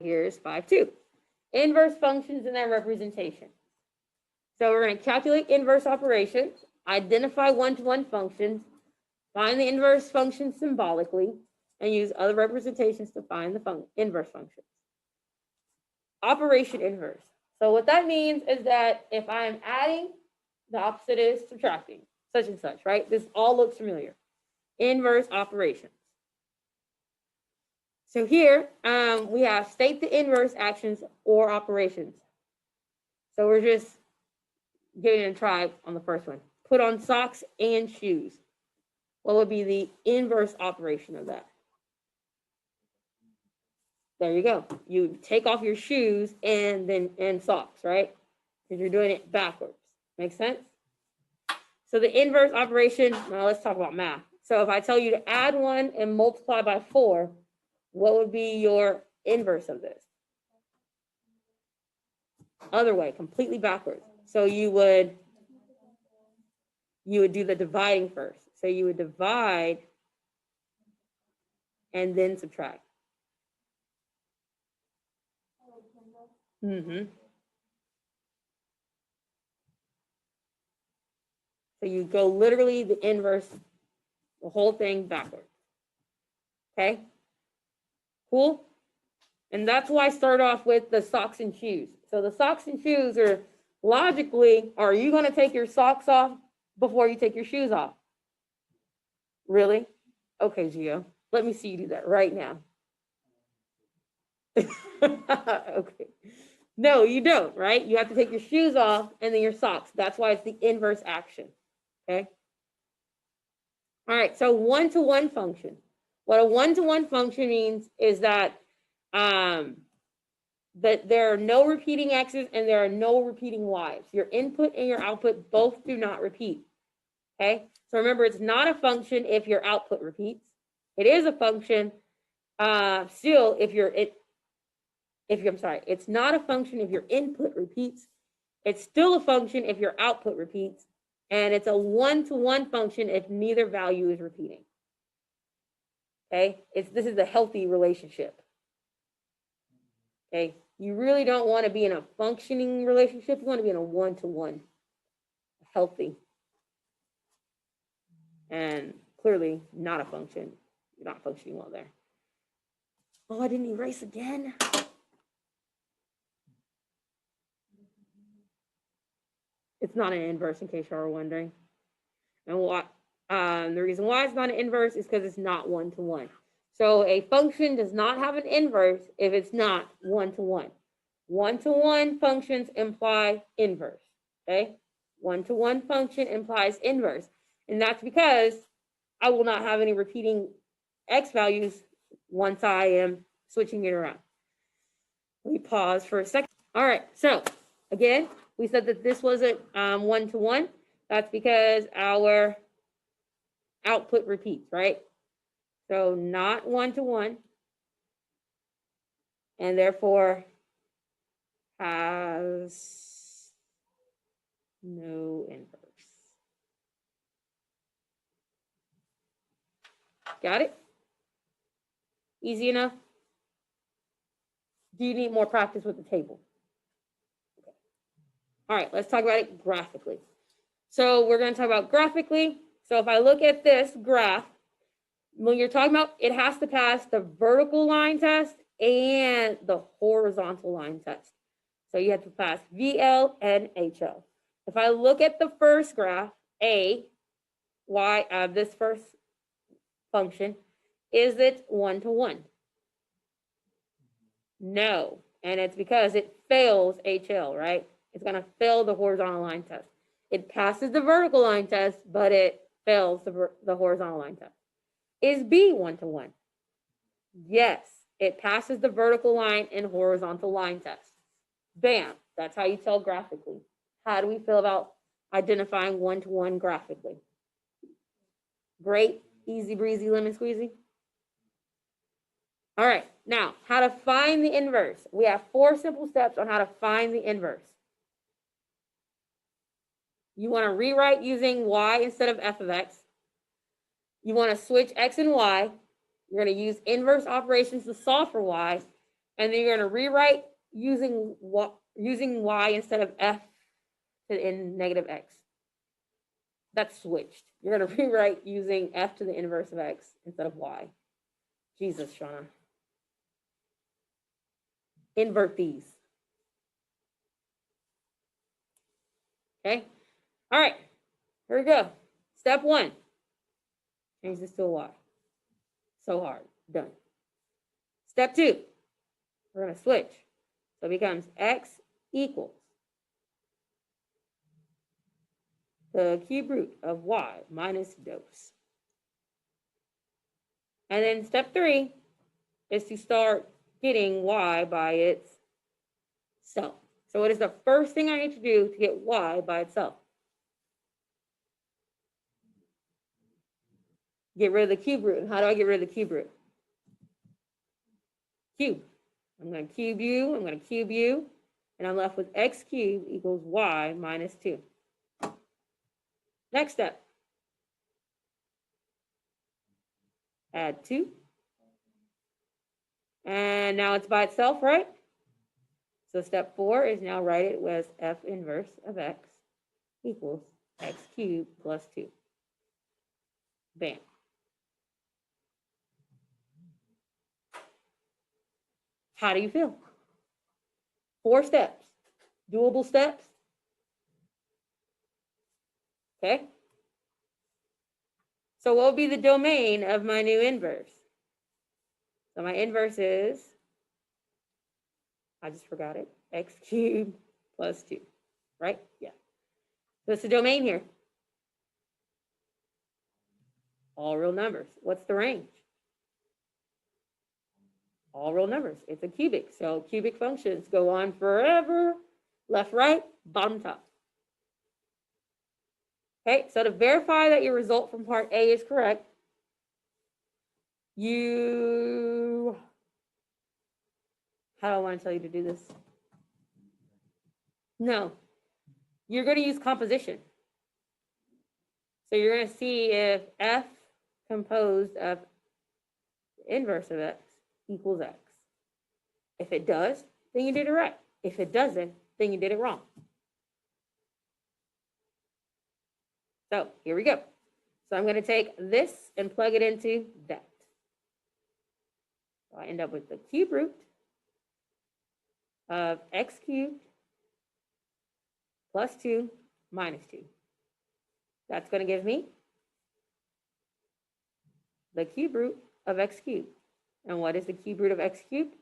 Here's 5-2. Inverse functions and their representation. So we're going to calculate inverse operations, identify one-to-one functions, find the inverse function symbolically, and use other representations to find the inverse functions. Operation inverse. So what that means is that if I'm adding, the opposite is subtracting, such and such, right? This all looks familiar. Inverse operations. So here we have state the inverse actions or operations. So we're just giving it a try on the first one. Put on socks and shoes. What would be the inverse operation of that? There you go. You take off your shoes and socks, right? Because you're doing it backwards. Make sense? So the inverse operation, now let's talk about math. So if I tell you to add 1 and multiply by 4, what would be your inverse of this? Other way, completely backwards. So you would do the dividing first. So you would divide and then subtract. So you go literally the inverse, the whole thing backwards. Okay? Cool? And that's why I start off with the socks and shoes. So the socks and shoes are logically, are you going to take your socks off before you take your shoes off? Really? Okay, Gio. Let me see you do that right now. Okay. No, you don't, right? You have to take your shoes off and then your socks. That's why it's the inverse action. Okay? All right, so one-to-one function. What a one-to-one function means is that there are no repeating x's and there are no repeating y's. Your input and your output both do not repeat. Okay? So remember, it's not a function if your output repeats. It is a function still if it's not a function if your input repeats. It's still a function if your output repeats. And it's a one-to-one function if neither value is repeating. Okay? This is a healthy relationship. Okay? You really don't want to be in a functioning relationship. You want to be in a one-to-one, healthy. And clearly not a function. You're not functioning well there. Oh, I didn't erase again. It's not an inverse, in case you are wondering. And the reason why it's not an inverse is because it's not one-to-one. So a function does not have an inverse if it's not one-to-one. One-to-one functions imply inverse, okay? One-to-one function implies inverse. And that's because I will not have any repeating x values once I am switching it around. Let me pause for a second. All right, so again, we said that this wasn't one-to-one. That's because our output repeats, right? So not one-to-one, and therefore has no inverse. Got it? Easy enough? Do you need more practice with the table? Okay. All right, let's talk about it graphically. So we're going to talk about graphically. So if I look at this graph, when you're talking about, it has to pass the vertical line test and the horizontal line test. So you have to pass VL and HL. If I look at the first graph, this first function, is it one-to-one? No, and it's because it fails HL, right? It's going to fail the horizontal line test. It passes the vertical line test, but it fails the horizontal line test. Is B one-to-one? Yes, it passes the vertical line and horizontal line test. Bam, that's how you tell graphically. How do we feel about identifying one-to-one graphically? Great, easy breezy, lemon squeezy. All right, now how to find the inverse. We have 4 simple steps on how to find the inverse. You want to rewrite using y instead of f of x. You want to switch x and y. You're going to use inverse operations to solve for y. And then you're going to rewrite using y instead of f to the n negative x. That's switched. You're going to rewrite using f to the inverse of x instead of y. Jesus, Shauna. Invert these. Okay. All right. Here we go. Step 1. Change this to a y. So hard. Done. Step 2. We're going to switch. So it becomes x equals the cube root of y minus dose. And then step 3 is to start getting y by itself. So what is the first thing I need to do to get y by itself? Get rid of the cube root. And how do I get rid of the cube root? Cube. I'm going to cube you, I'm going to cube you, and I'm left with x cubed equals y minus 2. Next step. Add 2. And now it's by itself, right? So step 4 is now write it as f inverse of x equals x cubed plus 2. Bam. How do you feel? 4 steps. Doable steps? Okay. So what would be the domain of my new inverse? So my inverse is, I just forgot it, x cubed plus 2, right? Yeah. So it's the domain here. All real numbers. What's the range? All real numbers. It's a cubic. So cubic functions go on forever. Left, right, bottom, top. Okay, so to verify that your result from part A is correct, how do I want to tell you to do this? No, you're going to use composition. So you're going to see if f composed of the inverse of x equals x. If it does, then you did it right. If it doesn't, then you did it wrong. So here we go. So I'm going to take this and plug it into that. So I end up with the cube root of x cubed plus 2 minus 2. That's going to give me the cube root of x cubed. And what is the cube root of x cubed?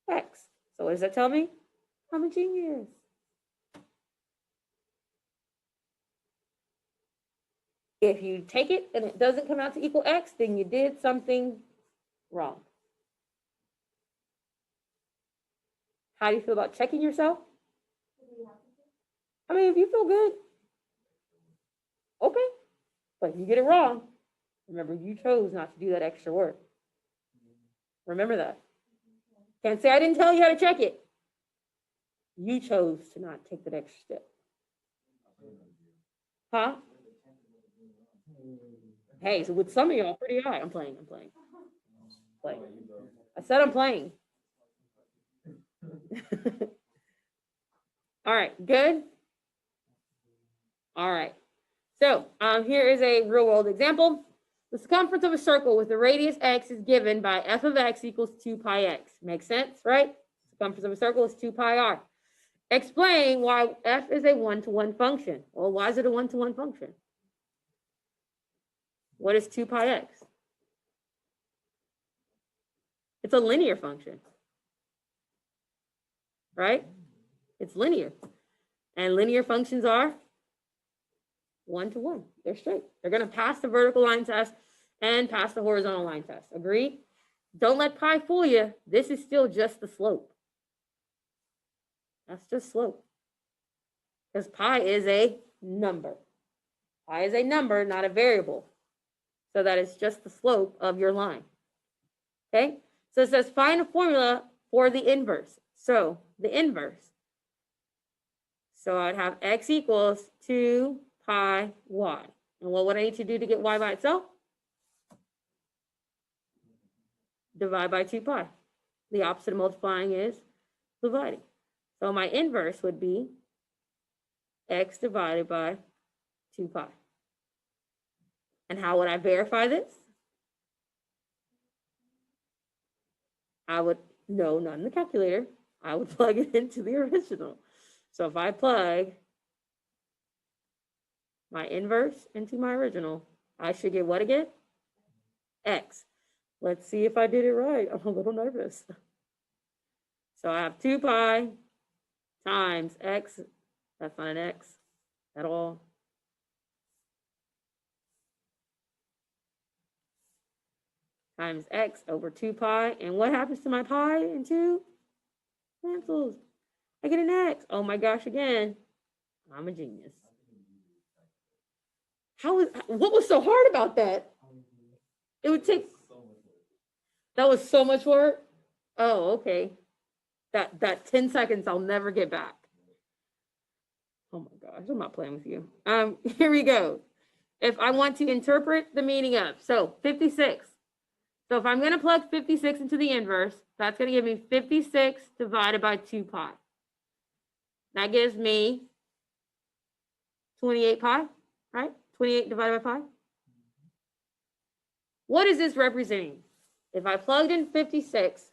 X. So what does that tell me? I'm a genius. If you take it and it doesn't come out to equal x, then you did something wrong. How do you feel about checking yourself? I mean, if you feel good, okay. But if you get it wrong, remember, you chose not to do that extra work. Remember that. Can't say I didn't tell you how to check it. You chose to not take that extra step. Huh? Hey, so with some of y'all, pretty high. I'm playing. I said I'm playing. All right, good. All right. So here is a real world example. The circumference of a circle with the radius x is given by f of x equals 2 pi x. Makes sense, right? Circumference of a circle is 2 pi r. Explain why f is a one-to-one function. Well, why is it a one-to-one function? What is 2 pi x? It's a linear function, right? It's linear. And linear functions are one-to-one. They're straight. They're going to pass the vertical line test and pass the horizontal line test. Agree? Don't let pi fool you. This is still just the slope. That's just slope. Because pi is a number. Pi is a number, not a variable. So that is just the slope of your line. Okay? So it says find a formula for the inverse. So the inverse. So I'd have x equals 2 pi y. And what would I need to do to get y by itself? Divide by 2 pi. The opposite of multiplying is dividing. So my inverse would be x divided by 2 pi. And how would I verify this? I would, no, not in the calculator. I would plug it into the original. So if I plug my inverse into my original, I should get what again? X. Let's see if I did it right. I'm a little nervous. So I have 2 pi times x. That's not an x at all. Times x over 2 pi. And what happens to my pi and 2? Cancels. I get an x. Oh my gosh, again. I'm a genius. What was so hard about that? It would take, that was so much work. Oh, okay. That 10 seconds I'll never get back. Oh my gosh, I'm not playing with you. Here we go. If I want to interpret the meaning of, so 56. So if I'm going to plug 56 into the inverse, that's going to give me 56 divided by 2 pi. That gives me 28 pi, right? 28 divided by pi. What is this representing? If I plugged in 56,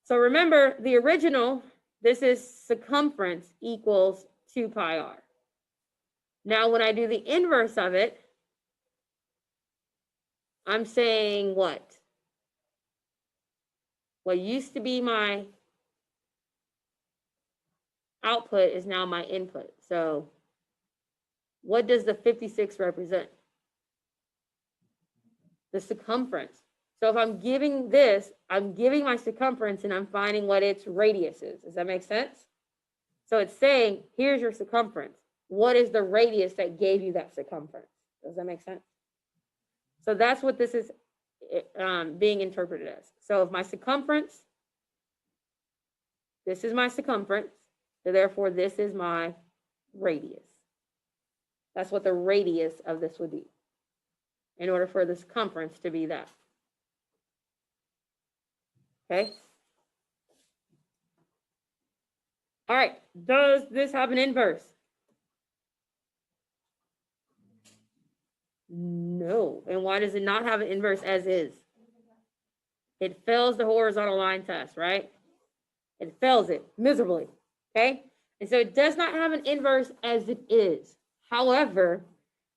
so remember the original, this is circumference equals 2 pi r. Now when I do the inverse of it, I'm saying what? What used to be my output is now my input. So what does the 56 represent? The circumference. So if I'm giving this, I'm giving my circumference and I'm finding what its radius is. Does that make sense? So it's saying, here's your circumference. What is the radius that gave you that circumference? Does that make sense? So that's what this is being interpreted as. So if my circumference, this is my circumference, so therefore this is my radius. That's what the radius of this would be in order for the circumference to be that. Okay. All right. Does this have an inverse? No. And why does it not have an inverse as is? It fails the horizontal line test, right? It fails it miserably. Okay. And so it does not have an inverse as it is. However,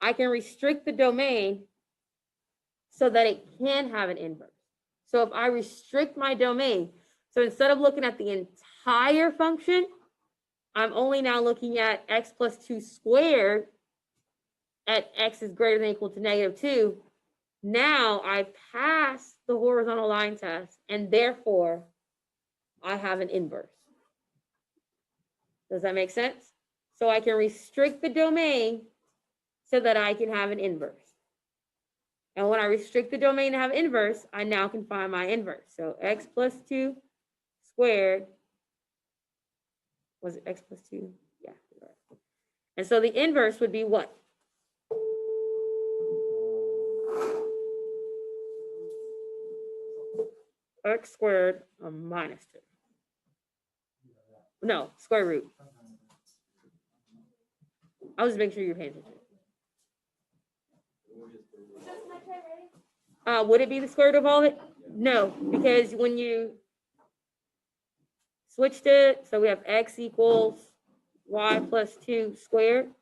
I can restrict the domain so that it can have an inverse. So if I restrict my domain, so instead of looking at the entire function, I'm only now looking at x plus 2 squared at x is greater than or equal to -2. Now I pass the horizontal line test and therefore I have an inverse. Does that make sense? So I can restrict the domain so that I can have an inverse. And when I restrict the domain to have inverse, I now can find my inverse. So x plus 2 squared, was it x plus 2? Yeah. And so the inverse would be what? X squared minus 2. No, square root. I was making sure you're paying attention. Would it be the square root of all of it? No, because when you switched it, so we have x equals y plus 2 squared,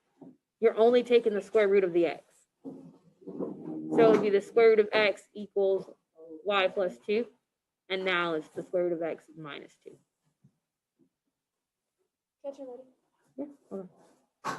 you're only taking the square root of the x. So it would be the square root of x equals y plus 2, and now it's the square root of x minus 2. Catch her ready. Yeah, hold on.